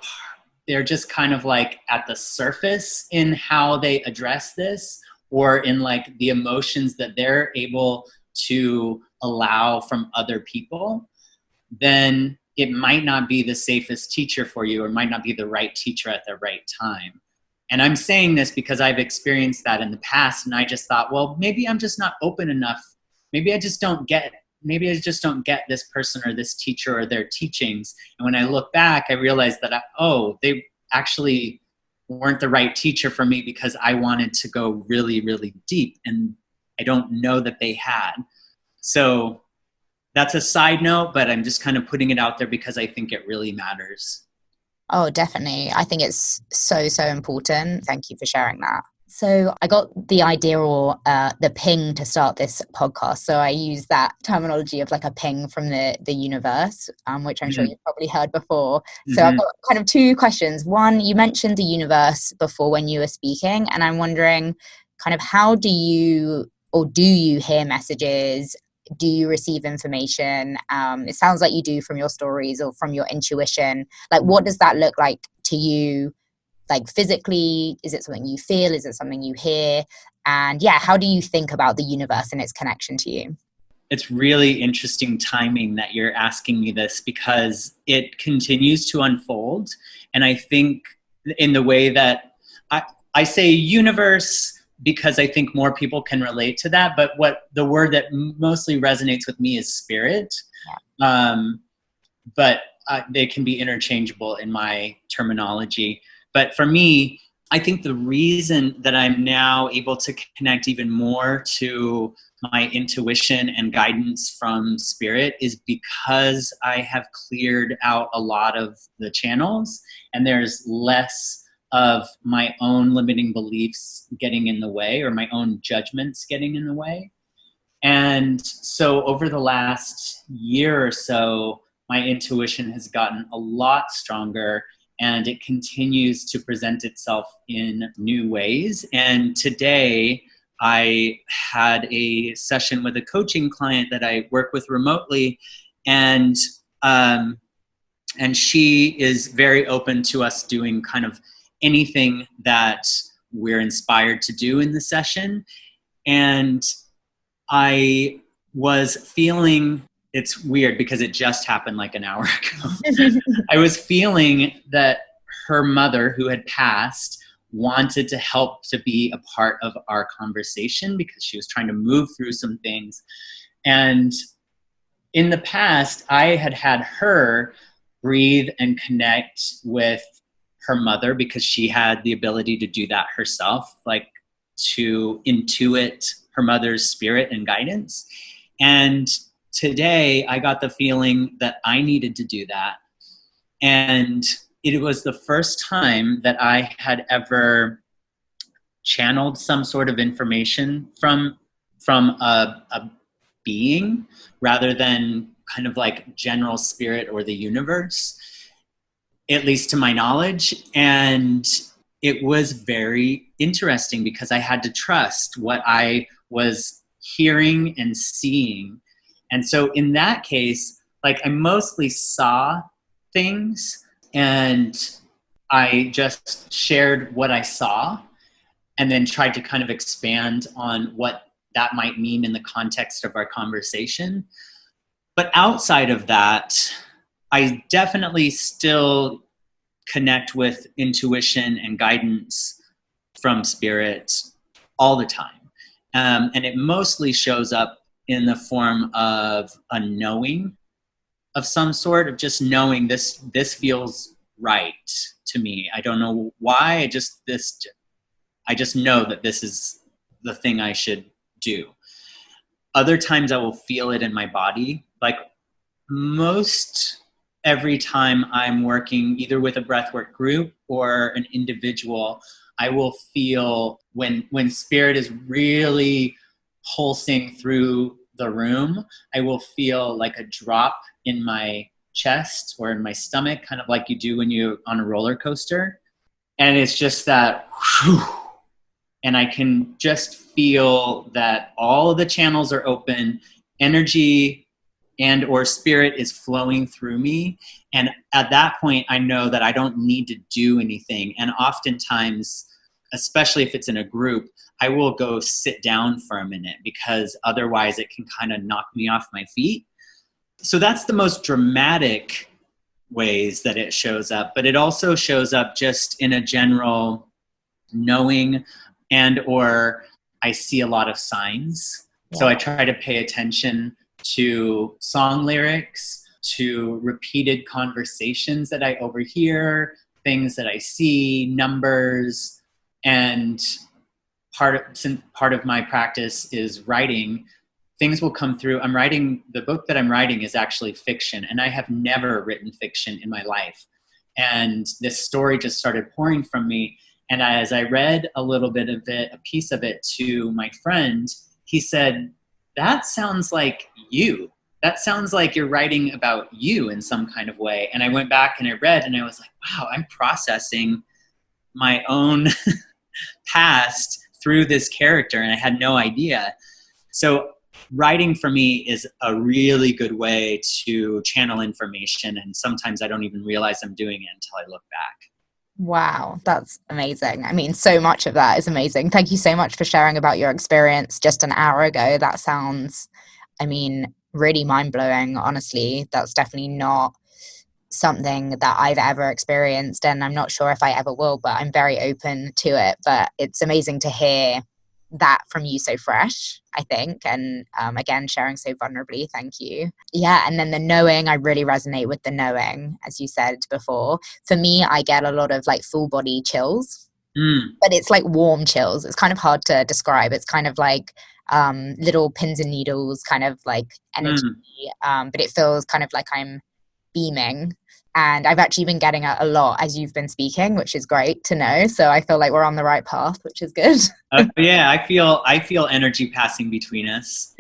they're just kind of like at the surface in how they address this, or in like the emotions that they're able to allow from other people, then it might not be the safest teacher for you, or might not be the right teacher at the right time. And I'm saying this because I've experienced that in the past, and I just thought, well, maybe I'm just not open enough. Maybe I just don't get this person or this teacher or their teachings. And when I look back, I realized that, they actually weren't the right teacher for me because I wanted to go really, really deep, and I don't know that they had. So that's a side note, but I'm just kind of putting it out there because I think it really matters. Oh, definitely. I think it's so, so important. Thank you for sharing that. So I got the idea, or the ping, to start this podcast. So I use that terminology of like a ping from the universe, which I'm sure you've probably heard before. So I've got kind of two questions. One, you mentioned the universe before when you were speaking, and I'm wondering kind of how do you hear messages? Do you receive information? It sounds like you do from your stories or from your intuition. Like, what does that look like to you? Like physically, is it something you feel? Is it something you hear? And yeah, how do you think about the universe and its connection to you? It's really interesting timing that you're asking me this, because it continues to unfold. And I think in the way that I say universe, because I think more people can relate to that. But what the word that mostly resonates with me is spirit. Yeah. But they can be interchangeable in my terminology. But for me, I think the reason that I'm now able to connect even more to my intuition and guidance from spirit is because I have cleared out a lot of the channels, and there's less of my own limiting beliefs getting in the way, or my own judgments getting in the way. And so over the last year or so, my intuition has gotten a lot stronger, and it continues to present itself in new ways. And today I had a session with a coaching client that I work with remotely, and she is very open to us doing kind of anything that we're inspired to do in the session. And I was feeling, it's weird because it just happened like an hour ago. I was feeling that her mother, who had passed, wanted to help to be a part of our conversation because she was trying to move through some things. And in the past, I had had her breathe and connect with her mother because she had the ability to do that herself, like to intuit her mother's spirit and guidance. And today I got the feeling that I needed to do that. And it was the first time that I had ever channeled some sort of information from a being, rather than kind of like general spirit or the universe, at least to my knowledge. And it was very interesting because I had to trust what I was hearing and seeing. And so in that case, like, I mostly saw things and I just shared what I saw, and then tried to kind of expand on what that might mean in the context of our conversation. But outside of that, I definitely still connect with intuition and guidance from spirit all the time. And it mostly shows up in the form of a knowing of some sort, of just knowing this feels right to me. I don't know why, I just know that this is the thing I should do. Other times I will feel it in my body. Like, most every time I'm working either with a breathwork group or an individual, I will feel when spirit is really pulsing through the room, I will feel like a drop in my chest or in my stomach, kind of like you do when you're on a roller coaster. And it's just that, whew, and I can just feel that all of the channels are open, energy and or spirit is flowing through me. And at that point, I know that I don't need to do anything. And oftentimes, especially if it's in a group, I will go sit down for a minute because otherwise it can kind of knock me off my feet. So that's the most dramatic ways that it shows up. But it also shows up just in a general knowing, and or I see a lot of signs. Yeah. So I try to pay attention to song lyrics, to repeated conversations that I overhear, things that I see, numbers. And part of my practice is writing. Things will come through. The book that I'm writing is actually fiction, and I have never written fiction in my life. And this story just started pouring from me. And as I read a little bit of it, a piece of it to my friend, he said, that sounds like you. That sounds like you're writing about you in some kind of way. And I went back and I read and I was like, wow, I'm processing my own past through this character. And I had no idea. So writing for me is a really good way to channel information. And sometimes I don't even realize I'm doing it until I look back. Wow, that's amazing. I mean, so much of that is amazing. Thank you so much for sharing about your experience just an hour ago. That sounds, I mean, really mind-blowing, honestly. That's definitely not something that I've ever experienced, and I'm not sure if I ever will, but I'm very open to it. But it's amazing to hear that from you so fresh, I think, and again, sharing so vulnerably. Thank you. Yeah, and then the knowing, I really resonate with the knowing, as you said before. For me, I get a lot of like full body chills, but it's like warm chills. It's kind of hard to describe. It's kind of like little pins and needles kind of like energy, but it feels kind of like I'm beaming. And I've actually been getting a lot as you've been speaking, which is great to know. So I feel like we're on the right path, which is good. Yeah, I feel energy passing between us.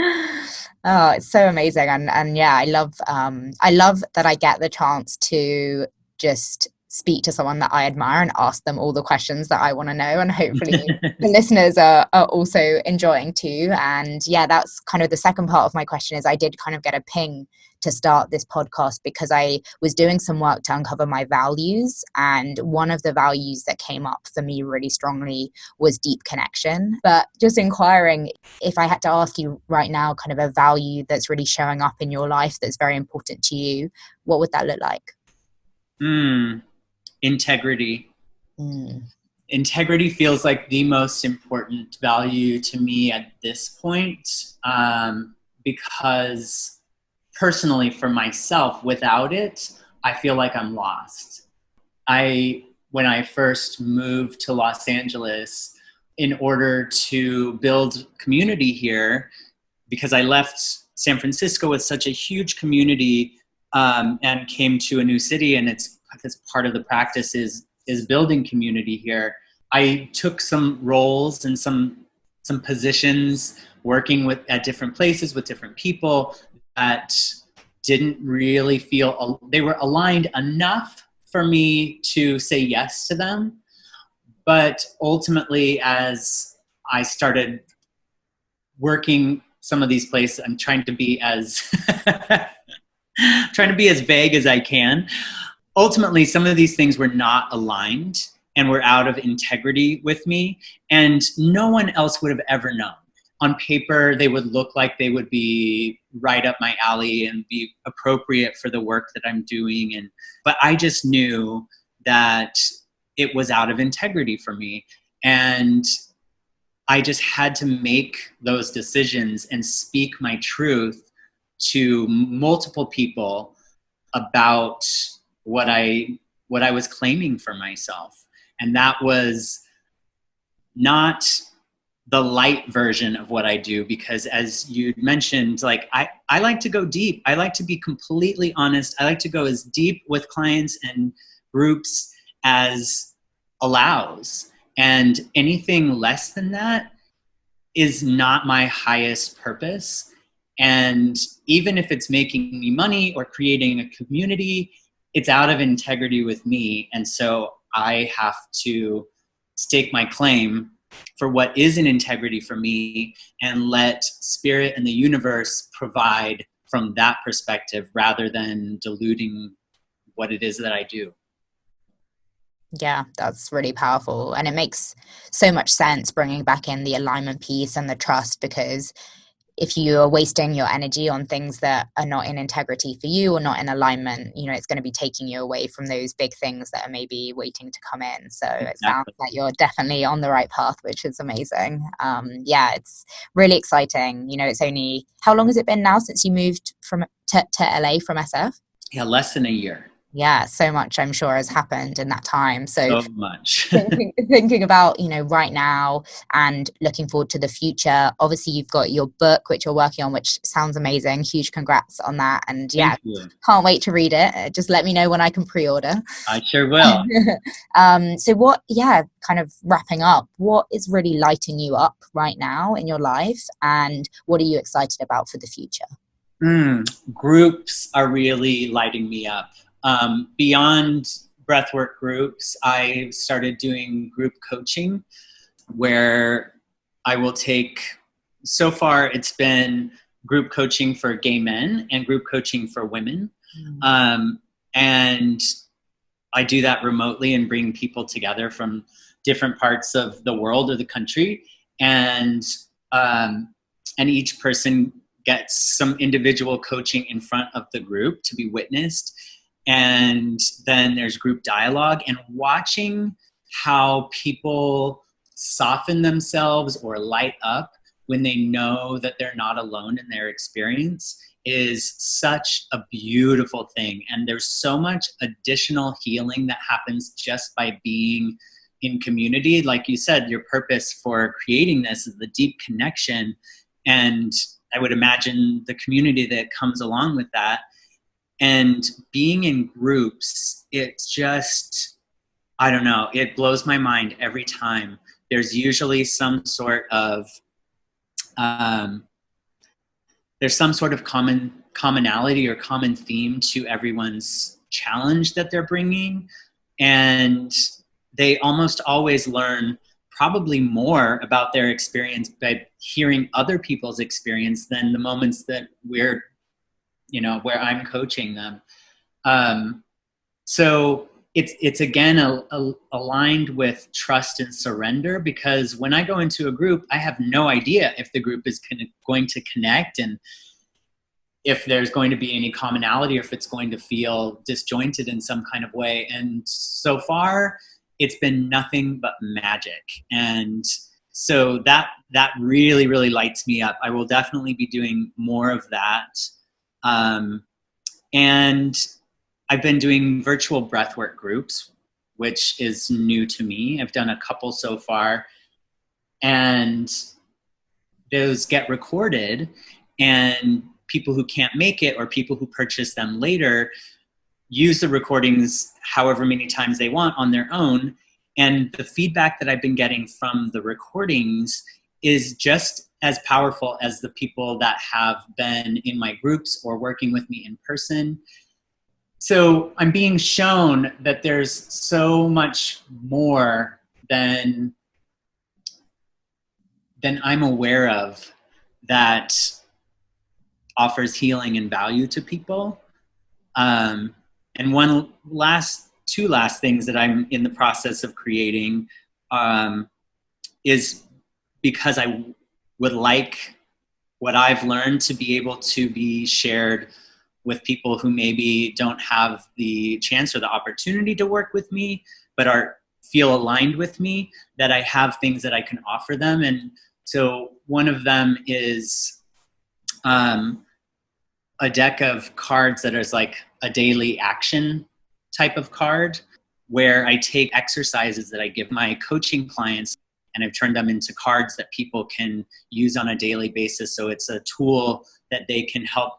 Oh, it's so amazing. And yeah, I love that I get the chance to just speak to someone that I admire and ask them all the questions that I want to know. And hopefully the listeners are also enjoying too. And yeah, that's kind of the second part of my question is I did kind of get a ping to start this podcast because I was doing some work to uncover my values. And one of the values that came up for me really strongly was deep connection. But just inquiring, if I had to ask you right now kind of a value that's really showing up in your life that's very important to you, what would that look like? Integrity. Integrity feels like the most important value to me at this point, because personally for myself, without it, I feel like I'm lost. When I first moved to Los Angeles, in order to build community here, because I left San Francisco with such a huge community and came to a new city, and it's because part of the practice is building community here. I took some roles and some positions working at different places with different people that didn't really feel they were aligned enough for me to say yes to them. But ultimately, as I started working some of these places, I'm trying to be as vague as I can. Ultimately, some of these things were not aligned and were out of integrity with me, and no one else would have ever known. On paper, they would look like they would be right up my alley and be appropriate for the work that I'm doing. But I just knew that it was out of integrity for me. And I just had to make those decisions and speak my truth to multiple people about what I was claiming for myself. And that was not the light version of what I do, because as you mentioned, like I like to go deep. I like to be completely honest. I like to go as deep with clients and groups as allows. And anything less than that is not my highest purpose. And even if it's making me money or creating a community, it's out of integrity with me. And so I have to stake my claim for what is in integrity for me and let spirit and the universe provide from that perspective rather than diluting what it is that I do. Yeah, that's really powerful. And it makes so much sense bringing back in the alignment piece and the trust, because if you are wasting your energy on things that are not in integrity for you or not in alignment, it's going to be taking you away from those big things that are maybe waiting to come in. So it sounds Exactly. like you're definitely on the right path, which is amazing. Yeah, it's really exciting. It's only, how long has it been now since you moved to LA from SF? Yeah, less than a year. Yeah, so much I'm sure has happened in that time. So So much. thinking about right now and looking forward to the future, obviously you've got your book which you're working on, which sounds amazing. Huge congrats on that. And yeah, Thank you. can't wait to read it. Just let me know when I can pre-order. I sure will. So what, yeah, kind of wrapping up, what is really lighting you up right now in your life, and what are you excited about for the future? Groups are really lighting me up. Beyond breathwork groups, I started doing group coaching where I will take, so far it's been group coaching for gay men and group coaching for women. And I do that remotely and bring people together from different parts of the world or the country. And each person gets some individual coaching in front of the group to be witnessed. And then there's group dialogue, and watching how people soften themselves or light up when they know that they're not alone in their experience is such a beautiful thing. And there's so much additional healing that happens just by being in community. Like you said, your purpose for creating this is the deep connection. And I would imagine the community that comes along with that. And being in groups, it's just, I don't know, it blows my mind every time. There's usually some sort of commonality or common theme to everyone's challenge that they're bringing. And they almost always learn probably more about their experience by hearing other people's experience than the moments that we're, where I'm coaching them. So it's again aligned with trust and surrender, because when I go into a group, I have no idea if the group is going to connect and if there's going to be any commonality, or if it's going to feel disjointed in some kind of way. And so far, it's been nothing but magic. And so that really, really lights me up. I will definitely be doing more of that. And I've been doing virtual breathwork groups, which is new to me. I've done a couple so far, and those get recorded, and people who can't make it or people who purchase them later use the recordings however many times they want on their own. And the feedback that I've been getting from the recordings is just as powerful as the people that have been in my groups or working with me in person. So I'm being shown that there's so much more than I'm aware of that offers healing and value to people. And two last things that I'm in the process of creating is because I would like what I've learned to be able to be shared with people who maybe don't have the chance or the opportunity to work with me, but feel aligned with me, that I have things that I can offer them. And so one of them is a deck of cards that is like a daily action type of card, where I take exercises that I give my coaching clients and I've turned them into cards that people can use on a daily basis. So it's a tool that they can help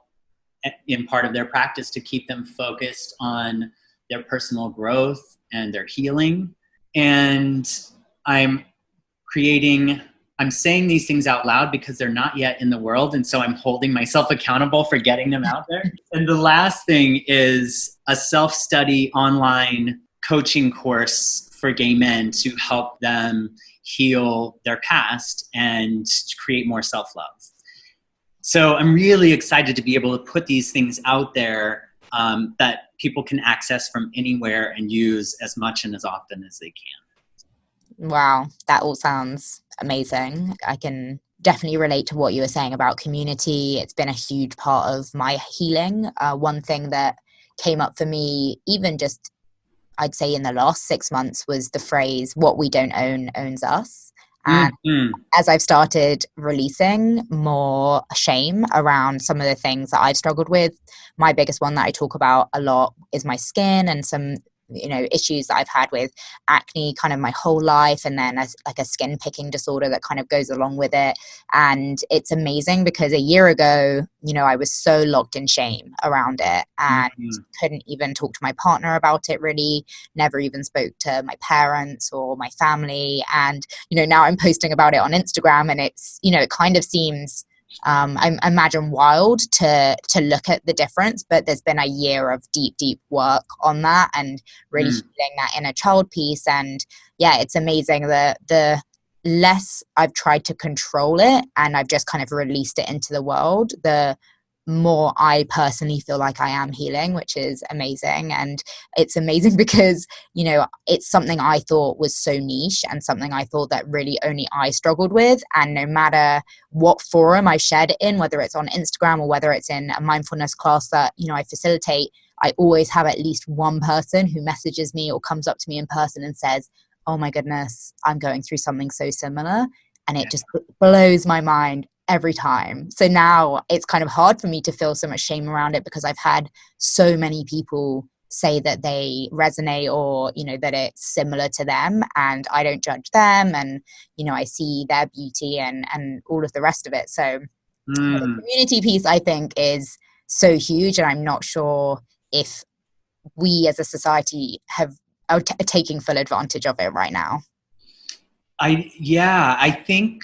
in part of their practice to keep them focused on their personal growth and their healing. And I'm I'm saying these things out loud because they're not yet in the world. And so I'm holding myself accountable for getting them out there. And the last thing is a self-study online coaching course for gay men to help them heal their past and create more self-love. So I'm really excited to be able to put these things out there that people can access from anywhere and use as much and as often as they can. Wow, that all sounds amazing. I can definitely relate to what you were saying about community. It's been a huge part of my healing. One thing that came up for me, even just I'd say in the last 6 months, was the phrase, what we don't own owns us. And as I've started releasing more shame around some of the things that I've struggled with, my biggest one that I talk about a lot is my skin and some issues that I've had with acne kind of my whole life, and then like a skin picking disorder that kind of goes along with it. And it's amazing because a year ago, I was so locked in shame around it and couldn't even talk to my partner about it, really never even spoke to my parents or my family. And now I'm posting about it on Instagram, and it's it kind of seems I imagine wild to look at the difference, but there's been a year of deep work on that and really feeling that inner child piece. And yeah, it's amazing that the less I've tried to control it and I've just kind of released it into the world, the more I personally feel like I am healing, which is amazing. And it's amazing because, it's something I thought was so niche and something I thought that really only I struggled with. And no matter what forum I shared it in, whether it's on Instagram or whether it's in a mindfulness class that, I facilitate, I always have at least one person who messages me or comes up to me in person and says, oh my goodness, I'm going through something so similar. And it just blows my mind every time. So now it's kind of hard for me to feel so much shame around it because I've had so many people say that they resonate or, that it's similar to them, and I don't judge them, and, I see their beauty and all of the rest of it. So the community piece, I think, is so huge, and I'm not sure if we as a society are taking full advantage of it right now. I think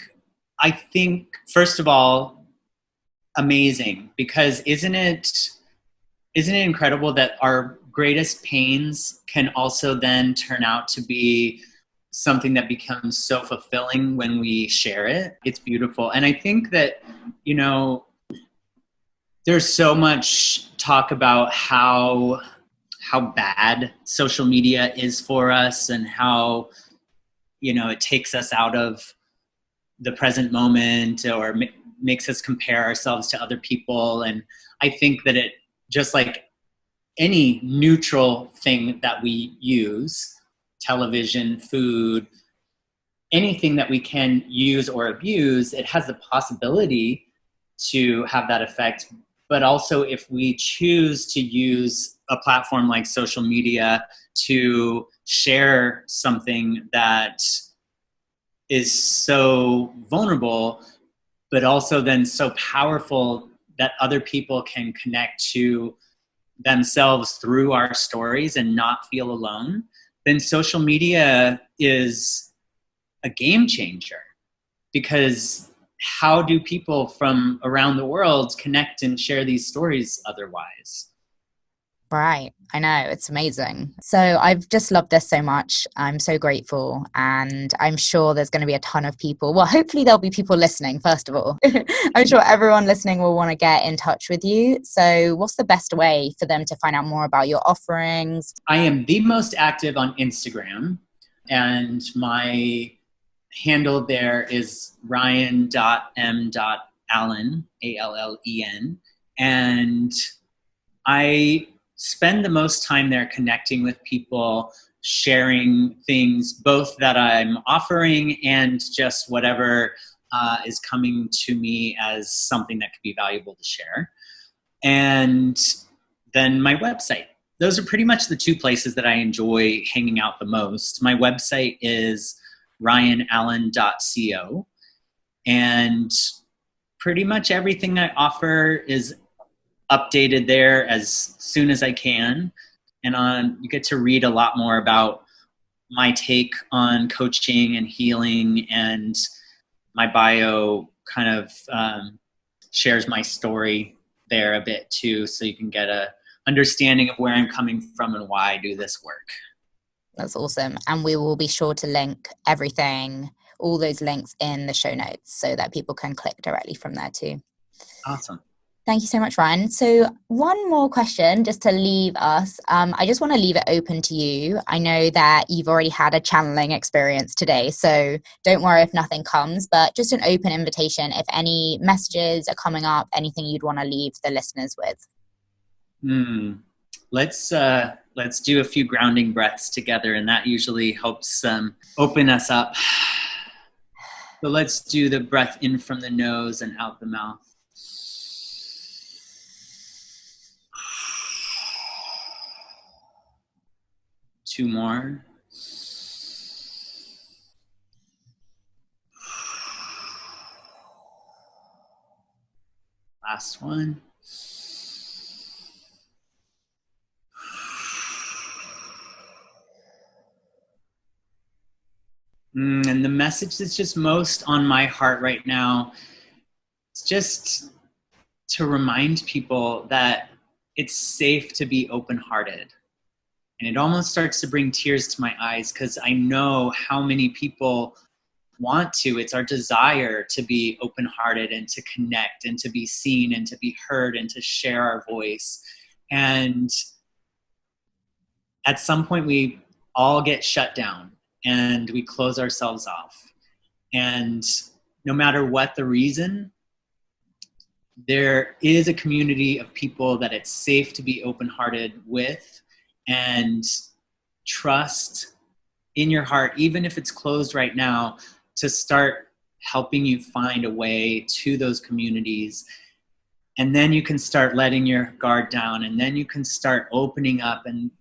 first of all, amazing, because isn't it incredible that our greatest pains can also then turn out to be something that becomes so fulfilling when we share it? It's beautiful. And I think that, there's so much talk about how bad social media is for us and how, it takes us out of the present moment or makes us compare ourselves to other people. And I think that it, just like any neutral thing that we use, television, food, anything that we can use or abuse, it has the possibility to have that effect. But also if we choose to use a platform like social media to share something that is so vulnerable, but also then so powerful that other people can connect to themselves through our stories and not feel alone, then social media is a game changer. Because how do people from around the world connect and share these stories otherwise? Right. I know. It's amazing. So I've just loved this so much. I'm so grateful. And I'm sure there's going to be a ton of people. Well, hopefully there'll be people listening, first of all. I'm sure everyone listening will want to get in touch with you. So what's the best way for them to find out more about your offerings? I am the most active on Instagram, and my handle there is ryan.m.allen, Allen. And I spend the most time there connecting with people, sharing things both that I'm offering and just whatever is coming to me as something that could be valuable to share. And then my website. Those are pretty much the two places that I enjoy hanging out the most. My website is ryanallen.co, and pretty much everything I offer is updated there as soon as I can. And you get to read a lot more about my take on coaching and healing, and my bio kind of shares my story there a bit too, so you can get a understanding of where I'm coming from and why I do this work. That's awesome. And we will be sure to link everything, all those links in the show notes so that people can click directly from there too. Awesome. Thank you so much, Ryan. So one more question just to leave us. I just want to leave it open to you. I know that you've already had a channeling experience today, so don't worry if nothing comes, but just an open invitation. If any messages are coming up, anything you'd want to leave the listeners with. Let's do a few grounding breaths together, and that usually helps open us up. So let's do the breath in from the nose and out the mouth. Two more. Last one. And the message that's just most on my heart right now is just to remind people that it's safe to be open-hearted. And it almost starts to bring tears to my eyes because I know how many people want to. It's our desire to be open-hearted and to connect and to be seen and to be heard and to share our voice. And at some point we all get shut down and we close ourselves off. And no matter what the reason, there is a community of people that it's safe to be open-hearted with, and trust in your heart, even if it's closed right now, to start helping you find a way to those communities. And then you can start letting your guard down, and then you can start opening up and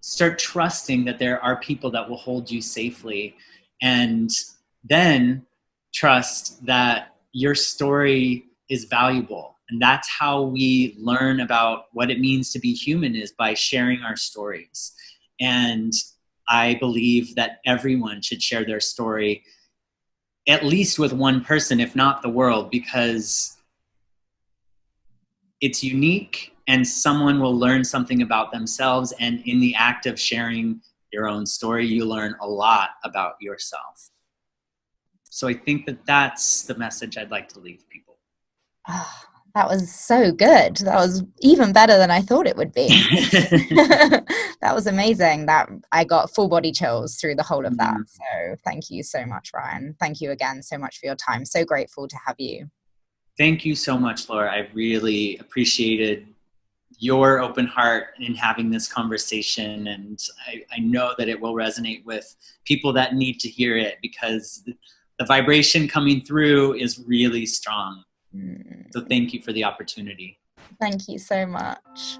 start trusting that there are people that will hold you safely. And then trust that your story is valuable. And that's how we learn about what it means to be human, is by sharing our stories. And I believe that everyone should share their story, at least with one person, if not the world, because it's unique and someone will learn something about themselves. And in the act of sharing your own story, you learn a lot about yourself. So I think that that's the message I'd like to leave people. Oh, that was so good. That was even better than I thought it would be. That was amazing. That I got full body chills through the whole of that. So thank you so much, Ryan. Thank you again so much for your time. So grateful to have you. Thank you so much, Laura. I really appreciated your open heart in having this conversation. And I know that it will resonate with people that need to hear it, because the vibration coming through is really strong. So thank you for the opportunity. Thank you so much.